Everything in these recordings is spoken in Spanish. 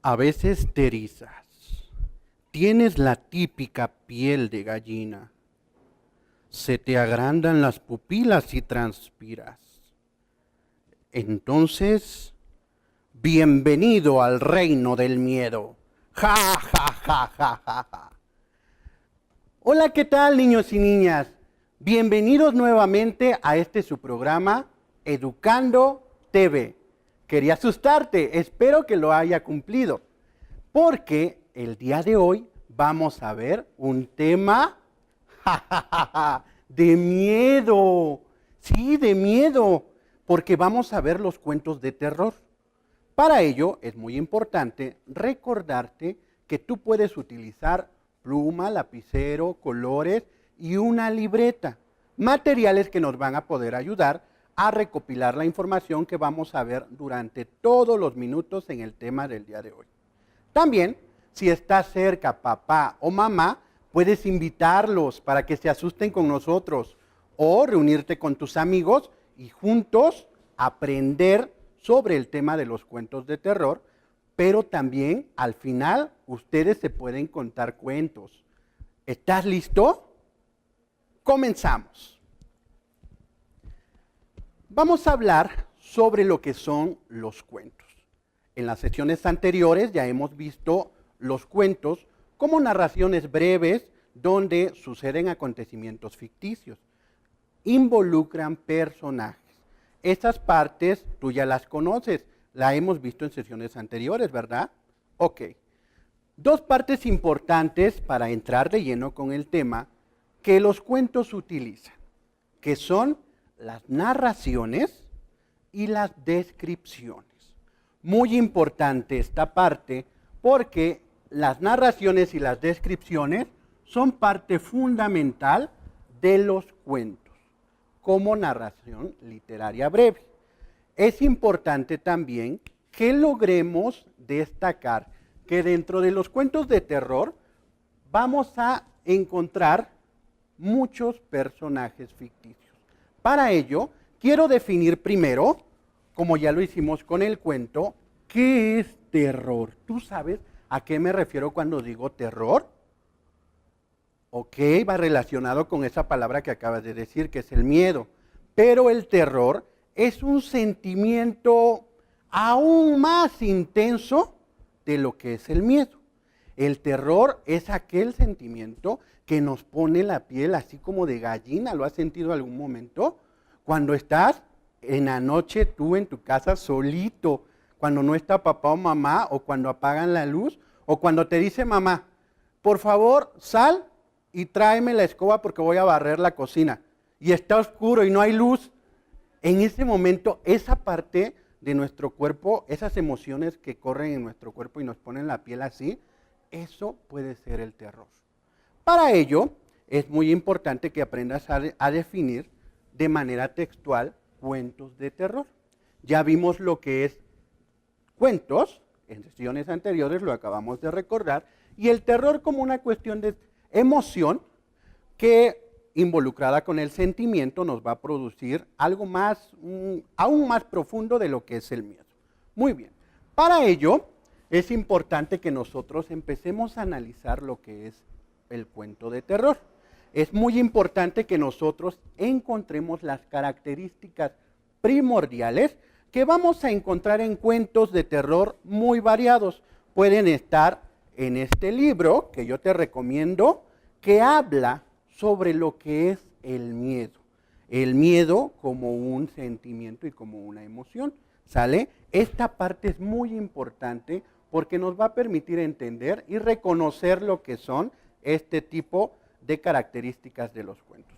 A veces te erizas, tienes la típica piel de gallina, se te agrandan las pupilas y transpiras. Entonces, bienvenido al reino del miedo. Ja, ja, ja, ja, ja, ja. Hola, ¿qué tal, niños y niñas? Bienvenidos nuevamente a este su programa, Educando TV. Quería asustarte, espero que lo haya cumplido, porque el día de hoy vamos a ver un tema de miedo. Sí, de miedo, porque vamos a ver los cuentos de terror. Para ello es muy importante recordarte que tú puedes utilizar pluma, lapicero, colores y una libreta, materiales que nos van a poder ayudar a recopilar la información que vamos a ver durante todos los minutos en el tema del día de hoy. También, si estás cerca papá o mamá, puedes invitarlos para que se asusten con nosotros o reunirte con tus amigos y juntos aprender sobre el tema de los cuentos de terror, pero también al final ustedes se pueden contar cuentos. ¿Estás listo? Comenzamos. Vamos a hablar sobre lo que son los cuentos. En las sesiones anteriores ya hemos visto los cuentos como narraciones breves donde suceden acontecimientos ficticios. Involucran personajes. Esas partes tú ya las conoces, la hemos visto en sesiones anteriores, ¿verdad? Ok. Dos partes importantes para entrar de lleno con el tema que los cuentos utilizan, que son las narraciones y las descripciones. Muy importante esta parte porque las narraciones y las descripciones son parte fundamental de los cuentos como narración literaria breve. Es importante también que logremos destacar que dentro de los cuentos de terror vamos a encontrar muchos personajes ficticios. Para ello, quiero definir primero, como ya lo hicimos con el cuento, ¿qué es terror? ¿Tú sabes a qué me refiero cuando digo terror? Ok, va relacionado con esa palabra que acabas de decir, que es el miedo. Pero el terror es un sentimiento aún más intenso de lo que es el miedo. El terror es aquel sentimiento que nos pone la piel así como de gallina. ¿Lo has sentido algún momento? Cuando estás en la noche tú en tu casa solito, cuando no está papá o mamá, o cuando apagan la luz, o cuando te dice mamá, por favor, sal y tráeme la escoba porque voy a barrer la cocina. Y está oscuro y no hay luz. En ese momento, esa parte de nuestro cuerpo, esas emociones que corren en nuestro cuerpo y nos ponen la piel así, eso puede ser el terror. Para ello, es muy importante que aprendas a definir de manera textual cuentos de terror. Ya vimos lo que es cuentos, en sesiones anteriores lo acabamos de recordar, y el terror como una cuestión de emoción que involucrada con el sentimiento nos va a producir algo más, aún más profundo de lo que es el miedo. Muy bien, para ello es importante que nosotros empecemos a analizar lo que es el cuento de terror. Es muy importante que nosotros encontremos las características primordiales que vamos a encontrar en cuentos de terror muy variados. Pueden estar en este libro que yo te recomiendo, que habla sobre lo que es el miedo. El miedo como un sentimiento y como una emoción, ¿sale? Esta parte es muy importante porque nos va a permitir entender y reconocer lo que son este tipo de características de los cuentos.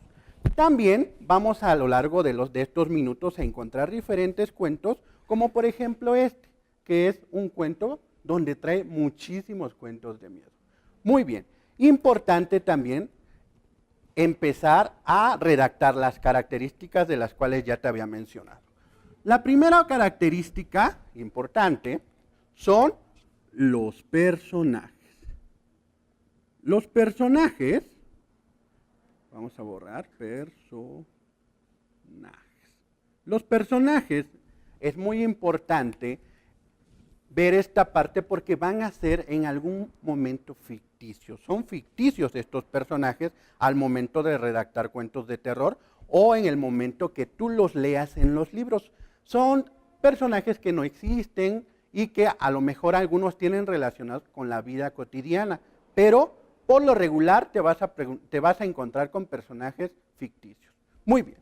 También vamos a lo largo de estos minutos a encontrar diferentes cuentos, como por ejemplo este, que es un cuento donde trae muchísimos cuentos de miedo. Muy bien, importante también empezar a redactar las características de las cuales ya te había mencionado. La primera característica importante son los personajes. Los personajes, vamos a borrar personajes. Los personajes es muy importante ver esta parte porque van a ser en algún momento ficticios. Son ficticios estos personajes al momento de redactar cuentos de terror o en el momento que tú los leas en los libros. Son personajes que no existen y que a lo mejor algunos tienen relacionados con la vida cotidiana, pero por lo regular te vas a encontrar con personajes ficticios. Muy bien.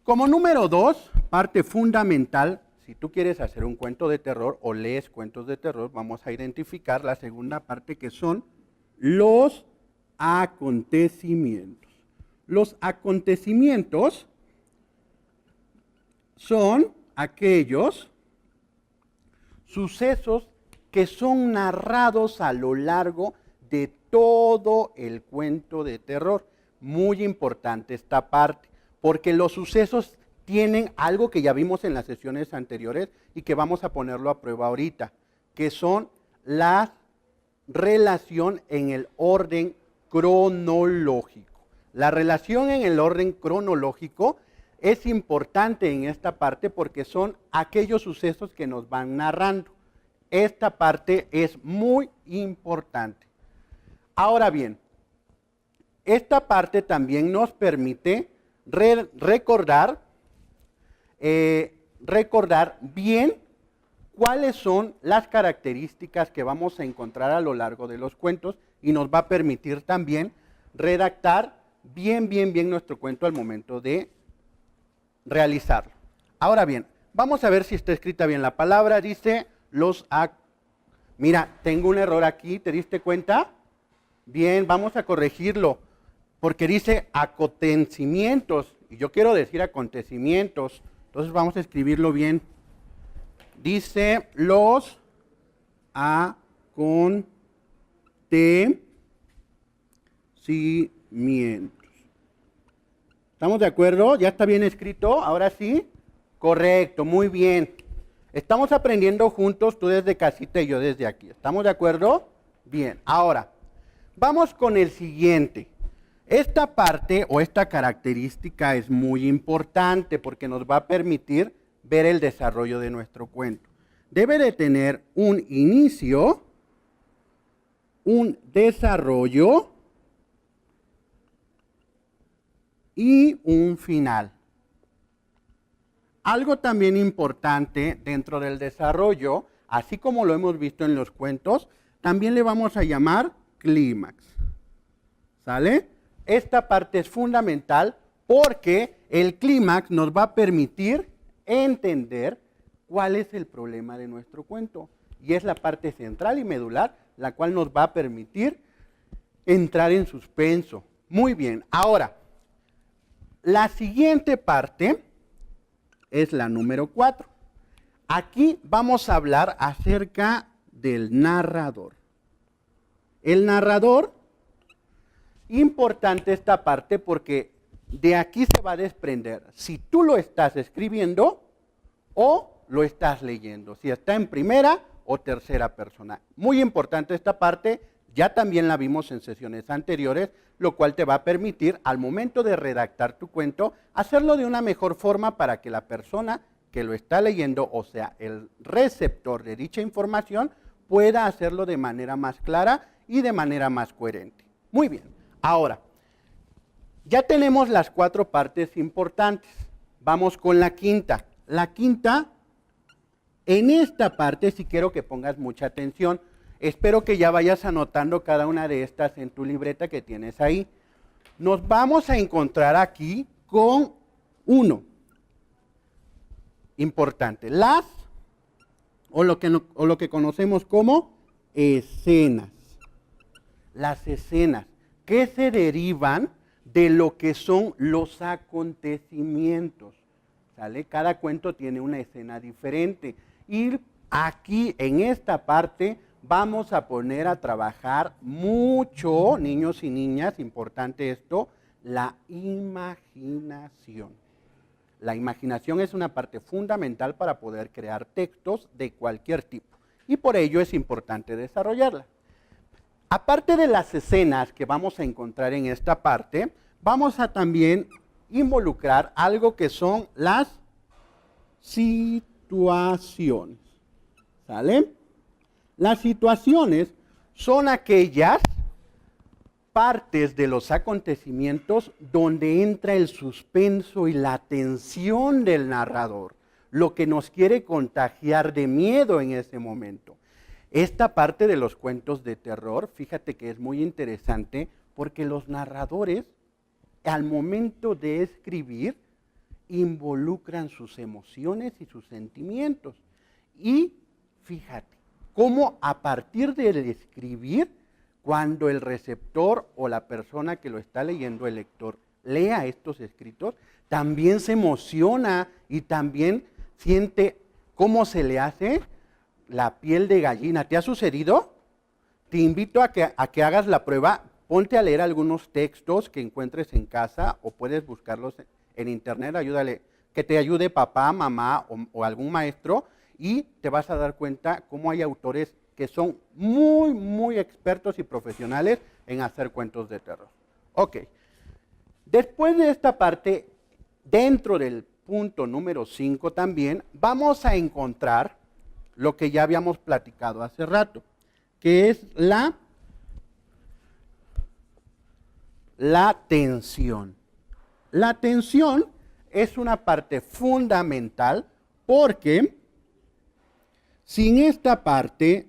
Como número 2, parte fundamental, si tú quieres hacer un cuento de terror o lees cuentos de terror, vamos a identificar la segunda parte que son los acontecimientos. Los acontecimientos son aquellos sucesos que son narrados a lo largo de todo el cuento de terror. Muy importante esta parte, porque los sucesos tienen algo que ya vimos en las sesiones anteriores y que vamos a ponerlo a prueba ahorita, que son la relación en el orden cronológico. La relación en el orden cronológico es importante en esta parte porque son aquellos sucesos que nos van narrando. Esta parte es muy importante. Ahora bien, esta parte también nos permite recordar bien cuáles son las características que vamos a encontrar a lo largo de los cuentos y nos va a permitir también redactar bien nuestro cuento al momento de realizarlo. Ahora bien, vamos a ver si está escrita bien la palabra. Dice Mira, tengo un error aquí, ¿te diste cuenta? Bien, vamos a corregirlo, porque dice acontecimientos, y yo quiero decir acontecimientos, entonces vamos a escribirlo bien. Dice los acontecimientos. ¿Estamos de acuerdo? ¿Ya está bien escrito? ¿Ahora sí? Correcto, muy bien. Estamos aprendiendo juntos, tú desde casita y yo desde aquí. ¿Estamos de acuerdo? Bien. Ahora, vamos con el siguiente. Esta parte o esta característica es muy importante porque nos va a permitir ver el desarrollo de nuestro cuento. Debe de tener un inicio, un desarrollo y un final. Algo también importante dentro del desarrollo, así como lo hemos visto en los cuentos, también le vamos a llamar clímax. ¿Sale? Esta parte es fundamental porque el clímax nos va a permitir entender cuál es el problema de nuestro cuento. Y es la parte central y medular, la cual nos va a permitir entrar en suspenso. Muy bien, ahora, la siguiente parte es la número 4. Aquí vamos a hablar acerca del narrador. El narrador, importante esta parte porque de aquí se va a desprender si tú lo estás escribiendo o lo estás leyendo, si está en primera o tercera persona. Muy importante esta parte, ya también la vimos en sesiones anteriores, lo cual te va a permitir al momento de redactar tu cuento, hacerlo de una mejor forma para que la persona que lo está leyendo, o sea, el receptor de dicha información, pueda hacerlo de manera más clara y de manera más coherente. Muy bien, ahora, ya tenemos las 4 partes importantes. Vamos con la quinta. La quinta, en esta parte, sí quiero que pongas mucha atención. Espero que ya vayas anotando cada una de estas en tu libreta que tienes ahí. Nos vamos a encontrar aquí con uno importante. O lo que conocemos como escenas. Las escenas que se derivan de lo que son los acontecimientos. ¿Sale? Cada cuento tiene una escena diferente. Y aquí, en esta parte, vamos a poner a trabajar mucho, niños y niñas, importante esto, la imaginación. La imaginación es una parte fundamental para poder crear textos de cualquier tipo y por ello es importante desarrollarla. Aparte de las escenas que vamos a encontrar en esta parte, vamos a también involucrar algo que son las situaciones. ¿Sale? Las situaciones son aquellas partes de los acontecimientos donde entra el suspenso y la tensión del narrador, lo que nos quiere contagiar de miedo en ese momento. Esta parte de los cuentos de terror, fíjate que es muy interesante porque los narradores, al momento de escribir, involucran sus emociones y sus sentimientos. Y fíjate, cómo a partir del escribir, cuando el receptor o la persona que lo está leyendo, el lector, lea estos escritos, también se emociona y también siente cómo se le hace la piel de gallina. ¿Te ha sucedido? Te invito a que hagas la prueba. Ponte a leer algunos textos que encuentres en casa o puedes buscarlos en internet. Ayúdale, que te ayude papá, mamá o algún maestro y te vas a dar cuenta cómo hay autores que son muy, muy expertos y profesionales en hacer cuentos de terror. Ok. Después de esta parte, dentro del punto número 5 también, vamos a encontrar lo que ya habíamos platicado hace rato, que es la tensión. La tensión es una parte fundamental porque sin esta parte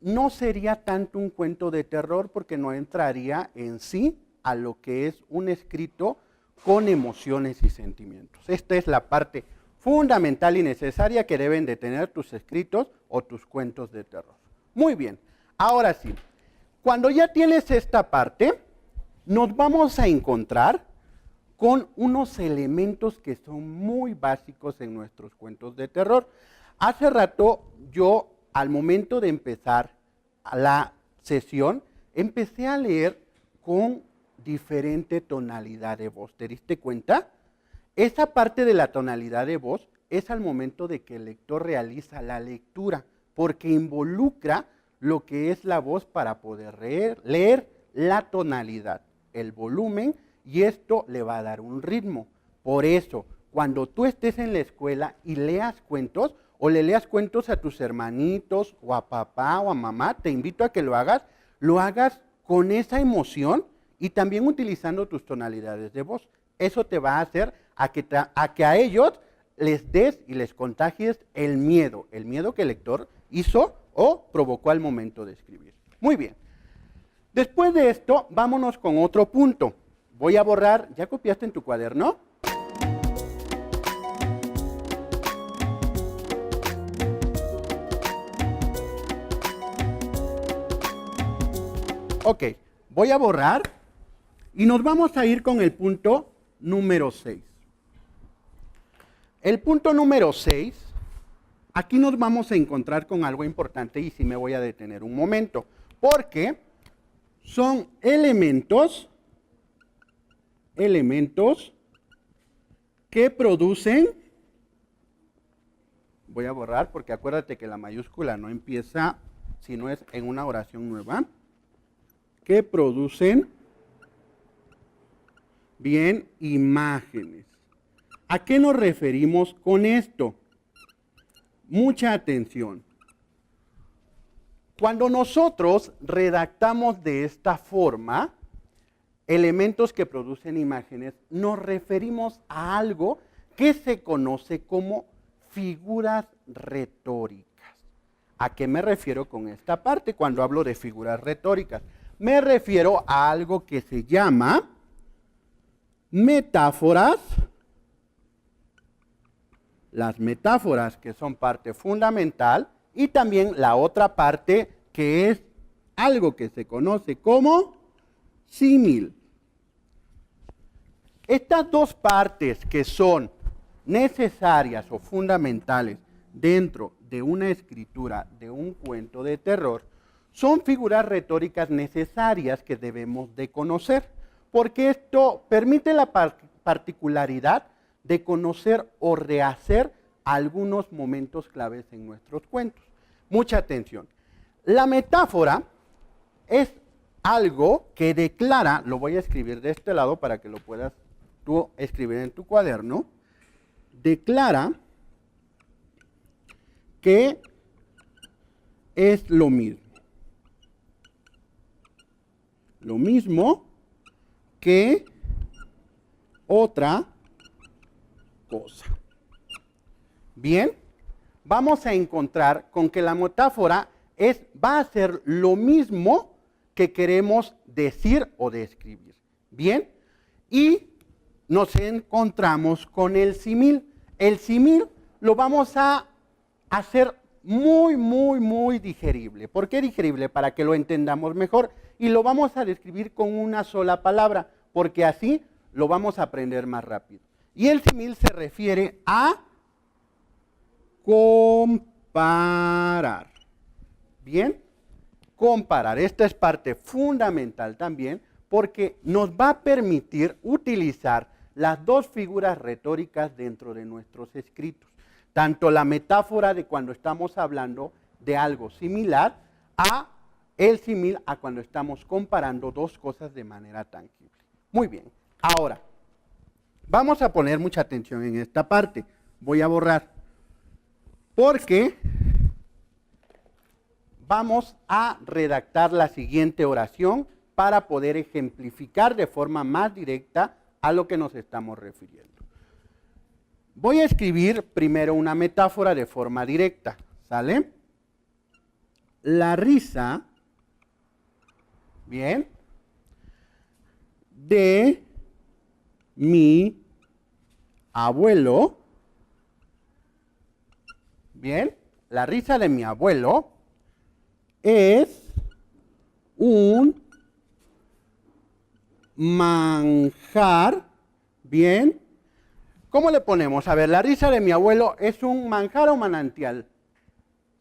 no sería tanto un cuento de terror porque no entraría en sí a lo que es un escrito con emociones y sentimientos. Esta es la parte fundamental y necesaria que deben de tener tus escritos o tus cuentos de terror. Muy bien, ahora sí, cuando ya tienes esta parte, nos vamos a encontrar con unos elementos que son muy básicos en nuestros cuentos de terror. Hace rato yo, al momento de empezar la sesión, empecé a leer con diferente tonalidad de voz. ¿Te diste cuenta? Esa parte de la tonalidad de voz es al momento de que el lector realiza la lectura, porque involucra lo que es la voz para poder leer la tonalidad, el volumen, y esto le va a dar un ritmo. Por eso, cuando tú estés en la escuela y leas cuentos, o le leas cuentos a tus hermanitos, o a papá, o a mamá, te invito a que lo hagas con esa emoción y también utilizando tus tonalidades de voz. Eso te va a hacer a que a ellos les des y les contagies el miedo que el lector hizo o provocó al momento de escribir. Muy bien. Después de esto, vámonos con otro punto. Voy a borrar, ¿ya copiaste en tu cuaderno? Ok, voy a borrar y nos vamos a ir con el punto número 6. El punto número 6, aquí nos vamos a encontrar con algo importante y sí me voy a detener un momento, porque son elementos que producen, voy a borrar porque acuérdate que la mayúscula no empieza si no es en una oración nueva, que producen, bien, imágenes. ¿A qué nos referimos con esto? Mucha atención. Cuando nosotros redactamos de esta forma, elementos que producen imágenes, nos referimos a algo que se conoce como figuras retóricas. ¿A qué me refiero con esta parte cuando hablo de figuras retóricas? Me refiero a algo que se llama metáforas. Las metáforas que son parte fundamental y también la otra parte que es algo que se conoce como símil. Estas dos partes que son necesarias o fundamentales dentro de una escritura de un cuento de terror son figuras retóricas necesarias que debemos de conocer, porque esto permite la particularidad de conocer o rehacer algunos momentos claves en nuestros cuentos. Mucha atención. La metáfora es algo que declara, lo voy a escribir de este lado para que lo puedas tú escribir en tu cuaderno, declara que es lo mismo. Lo mismo que otra cosa. Bien, vamos a encontrar con que la metáfora va a ser lo mismo que queremos decir o describir. Bien, y nos encontramos con el símil. El símil lo vamos a hacer muy digerible. ¿Por qué digerible? Para que lo entendamos mejor. Y lo vamos a describir con una sola palabra, porque así lo vamos a aprender más rápido. Y el símil se refiere a comparar. Bien, comparar. Esta es parte fundamental también, porque nos va a permitir utilizar las dos figuras retóricas dentro de nuestros escritos. Tanto la metáfora de cuando estamos hablando de algo similar a el símil a cuando estamos comparando dos cosas de manera tangible. Muy bien, ahora vamos a poner mucha atención en esta parte. Voy a borrar porque vamos a redactar la siguiente oración para poder ejemplificar de forma más directa a lo que nos estamos refiriendo. Voy a escribir primero una metáfora de forma directa, ¿sale? La risa, bien, de mi abuelo, bien, la risa de mi abuelo es un manjar, bien. ¿Cómo le ponemos? A ver, la risa de mi abuelo es un manjar o manantial.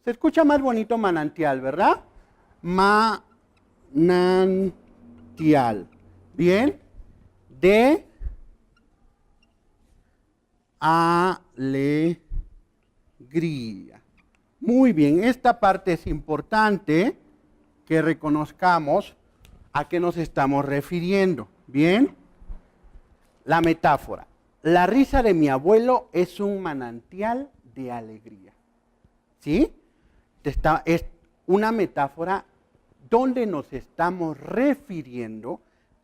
Se escucha más bonito manantial, ¿verdad? Manantial. Bien. De alegría. Muy bien, esta parte es importante que reconozcamos a qué nos estamos refiriendo. Bien. La metáfora. La risa de mi abuelo es un manantial de alegría. ¿Sí? Es una metáfora donde nos estamos refiriendo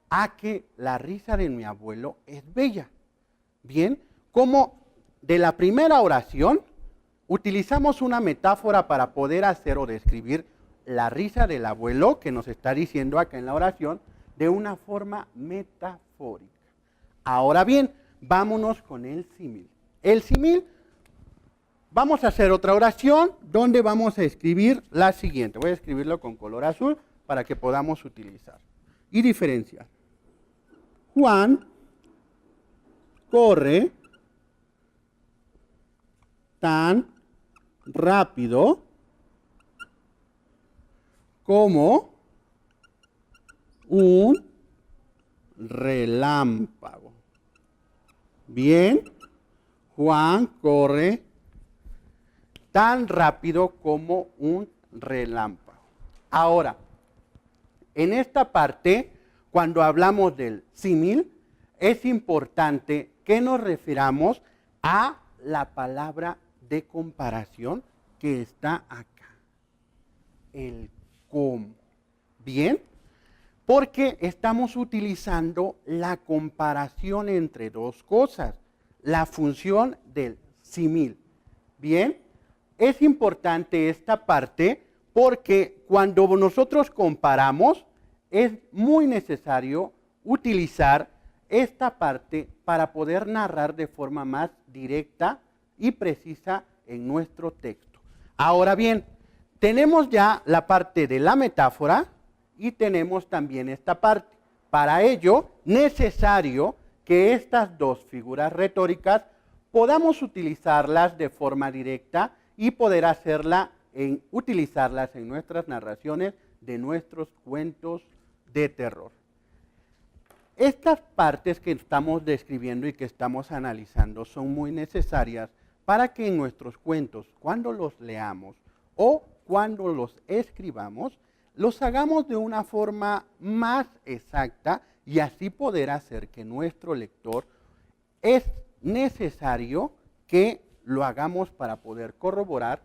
a que la risa de mi abuelo es bella. Bien, como de la primera oración utilizamos una metáfora para poder hacer o describir la risa del abuelo que nos está diciendo acá en la oración de una forma metafórica. Ahora bien, vámonos con el símil. El símil, vamos a hacer otra oración donde vamos a escribir la siguiente. Voy a escribirlo con color azul para que podamos utilizar y diferenciar. Juan corre tan rápido como un relámpago. Bien, Juan corre tan rápido como un relámpago. Ahora, en esta parte, cuando hablamos del símil, es importante que nos refiramos a la palabra de comparación que está acá. El cómo. Bien, porque estamos utilizando la comparación entre dos cosas, la función del símil. Bien, es importante esta parte porque cuando nosotros comparamos es muy necesario utilizar esta parte para poder narrar de forma más directa y precisa en nuestro texto. Ahora bien, tenemos ya la parte de la metáfora y tenemos también esta parte. Para ello, necesario que estas dos figuras retóricas podamos utilizarlas de forma directa y poder utilizarlas en nuestras narraciones de nuestros cuentos de terror. Estas partes que estamos describiendo y que estamos analizando son muy necesarias para que en nuestros cuentos, cuando los leamos o cuando los escribamos, los hagamos de una forma más exacta y así poder hacer que nuestro lector es necesario que lo hagamos para poder corroborar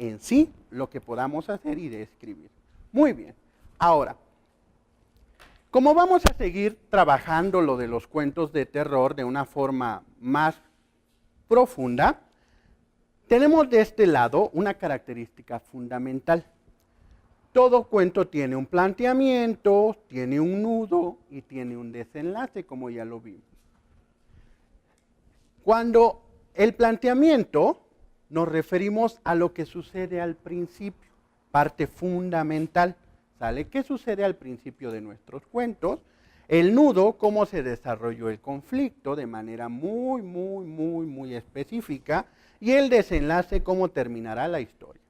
en sí lo que podamos hacer y describir. Muy bien. Ahora, como vamos a seguir trabajando lo de los cuentos de terror de una forma más profunda, tenemos de este lado una característica fundamental. Todo cuento tiene un planteamiento, tiene un nudo y tiene un desenlace, como ya lo vimos. Cuando el planteamiento nos referimos a lo que sucede al principio, parte fundamental, ¿sale? ¿Qué sucede al principio de nuestros cuentos? El nudo, cómo se desarrolló el conflicto de manera muy específica, y el desenlace, cómo terminará la historia.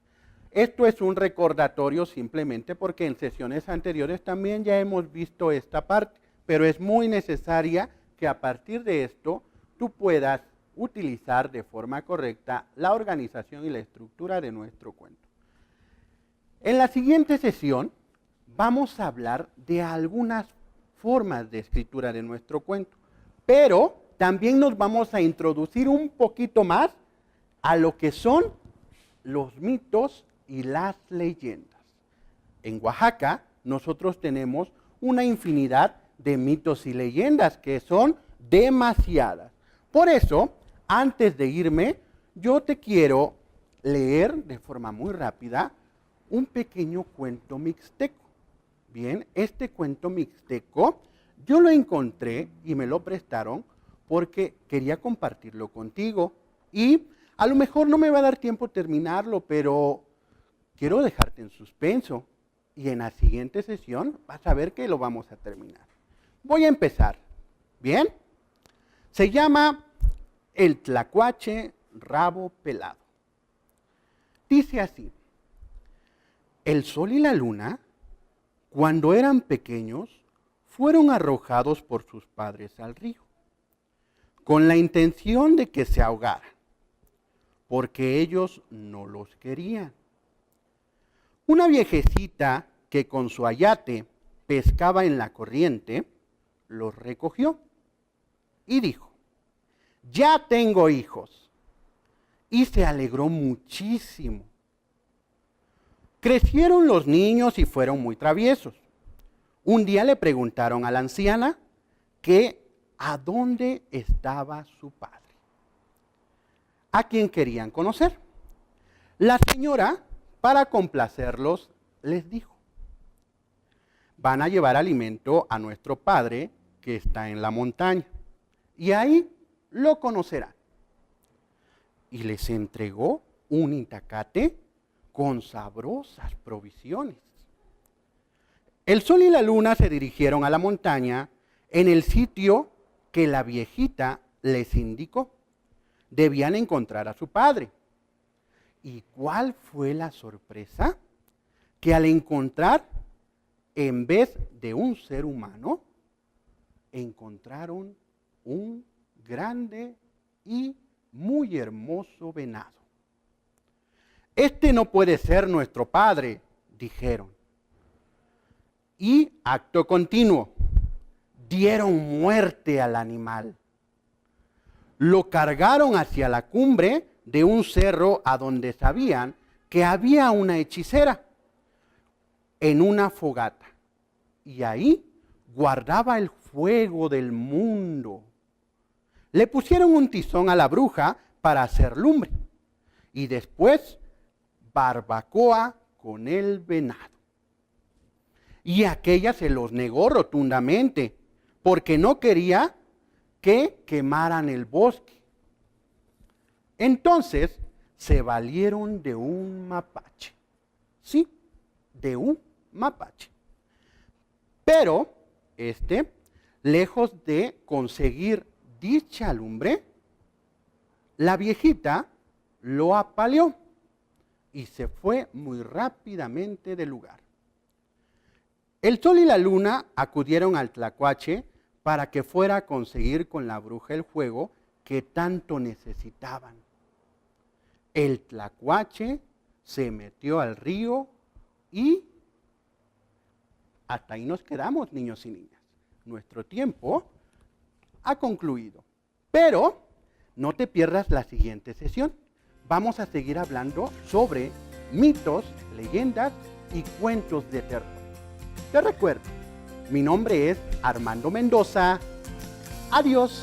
Esto es un recordatorio simplemente porque en sesiones anteriores también ya hemos visto esta parte, pero es muy necesaria que a partir de esto tú puedas utilizar de forma correcta la organización y la estructura de nuestro cuento. En la siguiente sesión vamos a hablar de algunas formas de escritura de nuestro cuento, pero también nos vamos a introducir un poquito más a lo que son los mitos y las leyendas. En Oaxaca nosotros tenemos una infinidad de mitos y leyendas que son demasiadas. Por eso, antes de irme, yo te quiero leer de forma muy rápida un pequeño cuento mixteco. Bien, este cuento mixteco yo lo encontré y me lo prestaron porque quería compartirlo contigo y a lo mejor no me va a dar tiempo terminarlo, pero quiero dejarte en suspenso y en la siguiente sesión vas a ver que lo vamos a terminar. Voy a empezar, ¿bien? Se llama El tlacuache rabo pelado. Dice así: el sol y la luna, cuando eran pequeños, fueron arrojados por sus padres al río, con la intención de que se ahogaran, porque ellos no los querían. Una viejecita que con su ayate pescaba en la corriente, los recogió y dijo: ya tengo hijos. Y se alegró muchísimo. Crecieron los niños y fueron muy traviesos. Un día le preguntaron a la anciana que a dónde estaba su padre, a quien querían conocer. La señora, para complacerlos, les dijo: van a llevar alimento a nuestro padre que está en la montaña, y ahí lo conocerán. Y les entregó un itacate con sabrosas provisiones. El sol y la luna se dirigieron a la montaña en el sitio que la viejita les indicó. Debían encontrar a su padre. ¿Y cuál fue la sorpresa? Que al encontrar, en vez de un ser humano, encontraron un grande y muy hermoso venado. Este no puede ser nuestro padre, dijeron. Y acto continuo, dieron muerte al animal. Lo cargaron hacia la cumbre de un cerro a donde sabían que había una hechicera en una fogata. Y ahí guardaba el fuego del mundo. Le pusieron un tizón a la bruja para hacer lumbre. Y después barbacoa con el venado. Y aquella se los negó rotundamente, porque no quería que quemaran el bosque. Entonces se valieron de un mapache. Sí, de un mapache. Pero lejos de conseguir dicha lumbre, la viejita lo apaleó y se fue muy rápidamente del lugar. El sol y la luna acudieron al tlacuache para que fuera a conseguir con la bruja el fuego que tanto necesitaban. El tlacuache se metió al río y hasta ahí nos quedamos, niños y niñas. Nuestro tiempo ha concluido. Pero no te pierdas la siguiente sesión. Vamos a seguir hablando sobre mitos, leyendas y cuentos de terror. Te recuerdo, mi nombre es Armando Mendoza. Adiós.